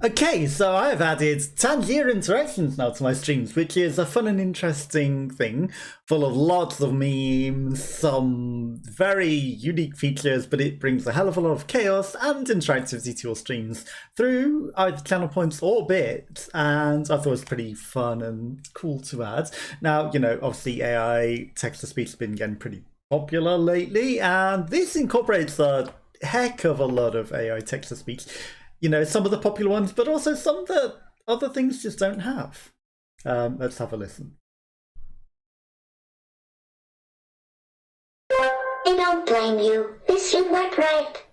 Okay, so I have added Tangia interactions now to my streams, which is a fun and interesting thing, full of lots of memes, some very unique features, but it brings a hell of a lot of chaos and interactivity to your streams through either channel points or bits, and I thought it was pretty fun and cool to add. Now, you know, obviously AI text-to-speech has been getting pretty popular lately, and this incorporates a heck of a lot of AI text-to-speech. You know, some of the popular ones, but also some that other things just don't have. Let's have a listen. I don't blame you. This you weren't right.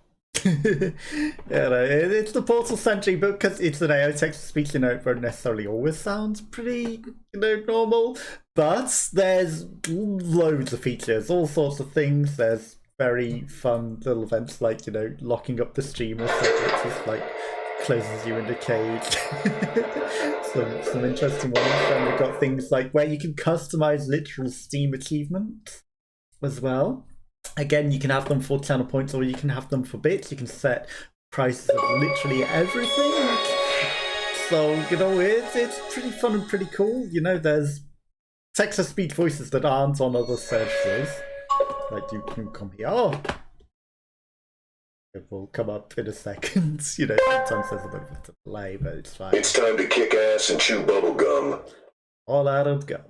Yeah, no, it's the Portal Sentry, but because it's an AI text-to-speech, you know, it won't necessarily always sound pretty, you know, normal. But there's loads of features, all sorts of things. There's very fun little events like, you know, locking up the streamer so it just like closes you in the cage. some interesting ones. And we've got things like where you can customize literal Steam achievements as well. Again, you can have them for channel points or you can have them for bits. You can set prices of literally everything. So, you know, it's pretty fun and pretty cool. You know, there's text-to-speech voices that aren't on other services. Like you can come here. Oh, it will come up in a second. You know, sometimes there's a bit of a delay, but it's fine. It's time to kick ass and chew bubble gum. All out of gum.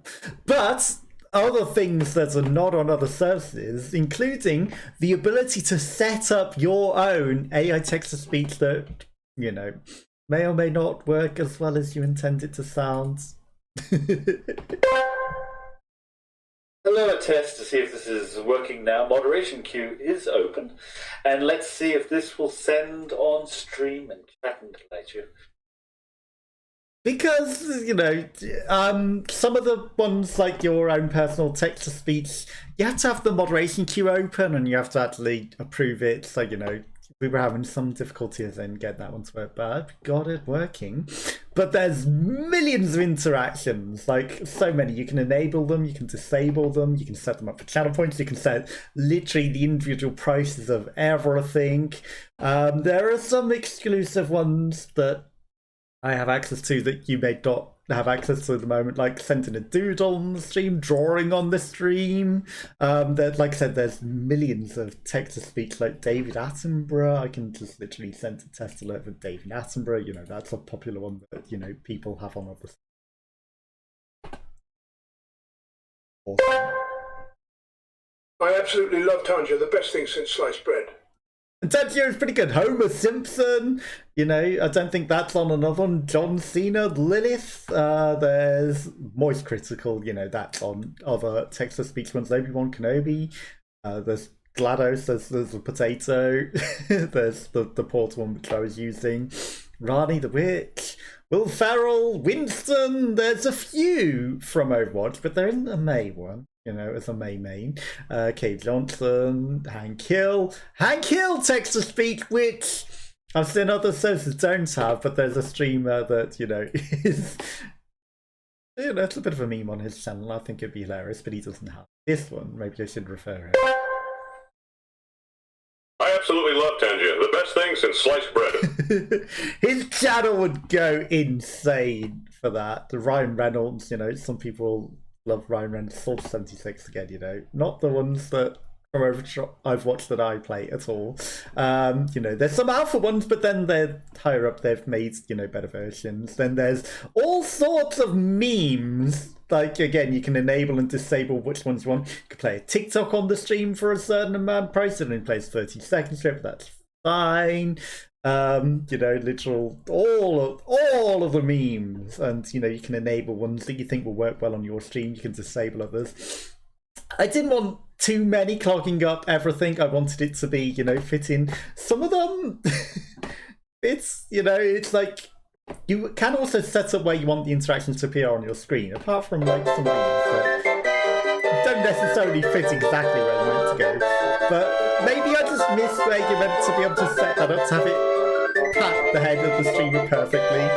But other things that are not on other services, including the ability to set up your own AI text-to-speech that, you know, may or may not work as well as you intend it to sound. Hello, a test to see if this is working now. Moderation queue is open. And let's see if this will send on stream and chat and let you. Because, you know, some of the ones like your own personal text-to-speech, you have to have the moderation queue open and you have to actually approve it. So, you know, we were having some difficulties in getting that one to work, but I've got it working. But there's millions of interactions, like so many. You can enable them, you can disable them, you can set them up for channel points, you can set literally the individual prices of everything. There are some exclusive ones that I have access to that you may not have access to at the moment, like sending a doodle on the stream, drawing on the stream. Like I said, there's millions of text-to-speech, like David Attenborough. I can just literally send a test alert for David Attenborough. You know, that's a popular one that, you know, people have on other. I absolutely love Tangia, the best thing since sliced bread. And Tangia is pretty good. Homer Simpson, you know, I don't think that's on another one. John Cena, Lilith, there's Moist Critical, you know, that's on other text-to-speech ones. Obi-Wan Kenobi, there's GLaDOS, there's the potato, there's the Portal one which I was using, Rani the Witch, Will Ferrell, Winston, there's a few from Overwatch, but there isn't a May one. You know, as a main. Kate Johnson, Hank Hill text-to-speech, which I've seen other services don't have, but there's a streamer that, you know, is, you know, it's a bit of a meme on his channel. I think it'd be hilarious, but he doesn't have this one. Maybe I should refer him. I absolutely love Tangia, the best thing since sliced bread. His channel would go insane for that. The Ryan Reynolds, you know, some people love Ryan Reynolds. Soldier 76 again, you know, not the ones that from Overwatch that I play at all. You know, there's some alpha ones, but then they're higher up. They've made, you know, better versions. Then there's all sorts of memes. Like, again, you can enable and disable which ones you want. You can play a TikTok on the stream for a certain amount of price, and it plays 30 seconds strip. That's fine. You know, literal all of the memes, and you know, you can enable ones that you think will work well on your stream. You can disable others. I didn't want too many clogging up everything. I wanted it to be, you know, fit in. Some of them, it's, you know, it's like you can also set up where you want the interactions to appear on your screen. Apart from like some of these that don't necessarily fit exactly where they're meant to go, but maybe I just missed where you're meant to be able to set that up to have it pat the head of the streamer perfectly.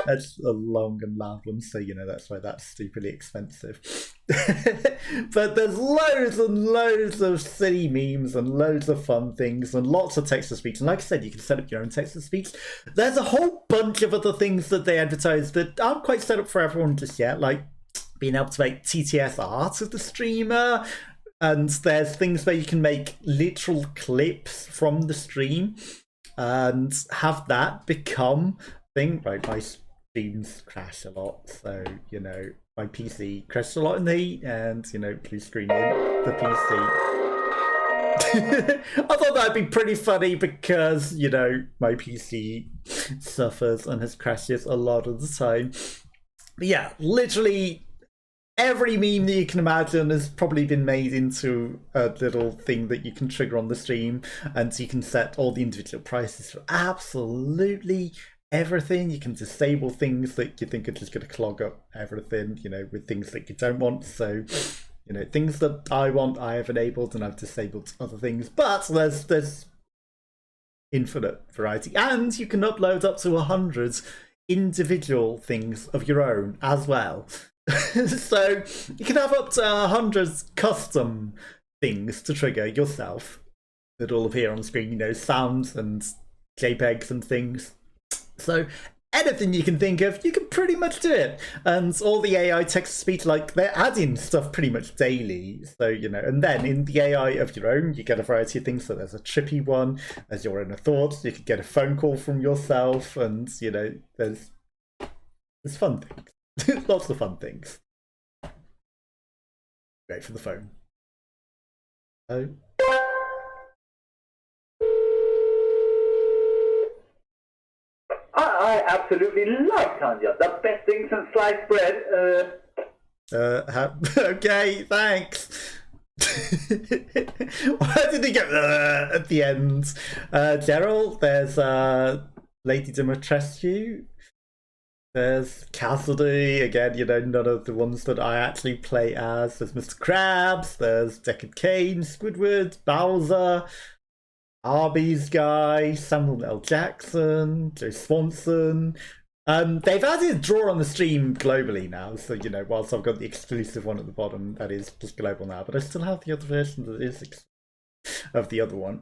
That's a long and loud one, so you know that's why that's stupidly expensive. But there's loads and loads of silly memes and loads of fun things and lots of text-to-speech. And like I said, you can set up your own text-to-speech. There's a whole bunch of other things that they advertise that aren't quite set up for everyone just yet, like being able to make TTS art of the streamer. And there's things where you can make literal clips from the stream and have that become thing. Right, my streams crash a lot, so you know my PC crashed a lot in the heat, and you know blue screen in the PC. I thought that'd be pretty funny because you know my PC suffers and has crashes a lot of the time. But yeah, literally every meme that you can imagine has probably been made into a little thing that you can trigger on the stream, and you can set all the individual prices for absolutely everything. You can disable things that you think are just going to clog up everything, you know, with things that you don't want. So, you know, things that I want, I have enabled, and I've disabled other things. But there's infinite variety, and you can upload up to 100 individual things of your own as well. So you can have up to 100 custom things to trigger yourself that all appear on screen, you know, sounds and JPEGs and things. So anything you can think of, you can pretty much do it. And all the AI text-to-speech, like, they're adding stuff pretty much daily. So, you know, and then in the AI of your own, you get a variety of things. So there's a trippy one, there's your inner thoughts, you could get a phone call from yourself, and, you know, there's fun things. Lots of fun things. Great for the phone. Oh. I absolutely love Tangia. The best thing since sliced bread. Okay, thanks. Why did he go at the end? Gerald, there's Lady Dimitrescu. There's Cassidy, again, you know, none of the ones that I actually play as. There's Mr. Krabs, there's Deckard Cain, Squidward, Bowser, Arby's guy, Samuel L. Jackson, Joe Swanson. They've added Draw on the stream globally now, so, you know, whilst I've got the exclusive one at the bottom, that is just global now, but I still have the other version that is of the other one.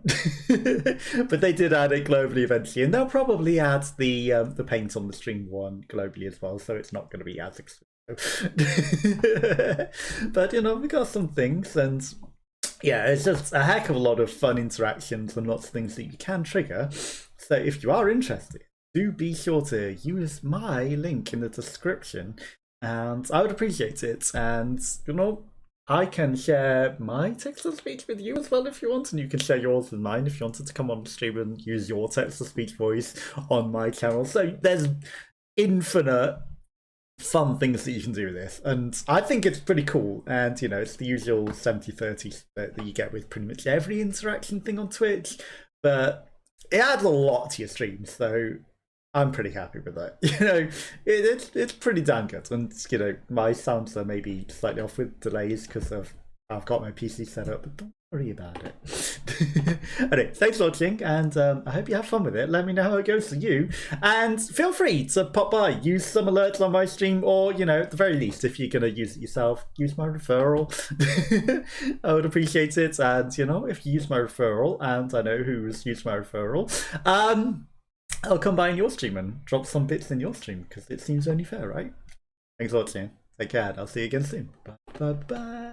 But they did add it globally eventually, and they'll probably add the paint on the stream one globally as well, so it's not going to be as exclusive. But you know, we got some things, and yeah, it's just a heck of a lot of fun interactions and lots of things that you can trigger. So if you are interested, do be sure to use my link in the description, and I would appreciate it. And you know, I can share my text-to-speech with you as well if you want, and you can share yours with mine if you wanted to come on the stream and use your text-to-speech voice on my channel. So there's infinite fun things that you can do with this, and I think it's pretty cool. And you know, it's the usual 70-30 split that you get with pretty much every interaction thing on Twitch, but it adds a lot to your stream, so I'm pretty happy with that. You know, it's pretty damn good, and you know, my sounds are maybe slightly off with delays because I've got my PC set up, but don't worry about it. Anyway, thanks for watching, and I hope you have fun with it. Let me know how it goes for you, and feel free to pop by, use some alerts on my stream, or you know, at the very least, if you're gonna use it yourself, use my referral. I would appreciate it. And you know, if you use my referral, and I know who's used my referral, I'll come by in your stream and drop some bits in your stream because it seems only fair, right? Thanks for watching. Take care. I'll see you again soon. Bye bye bye.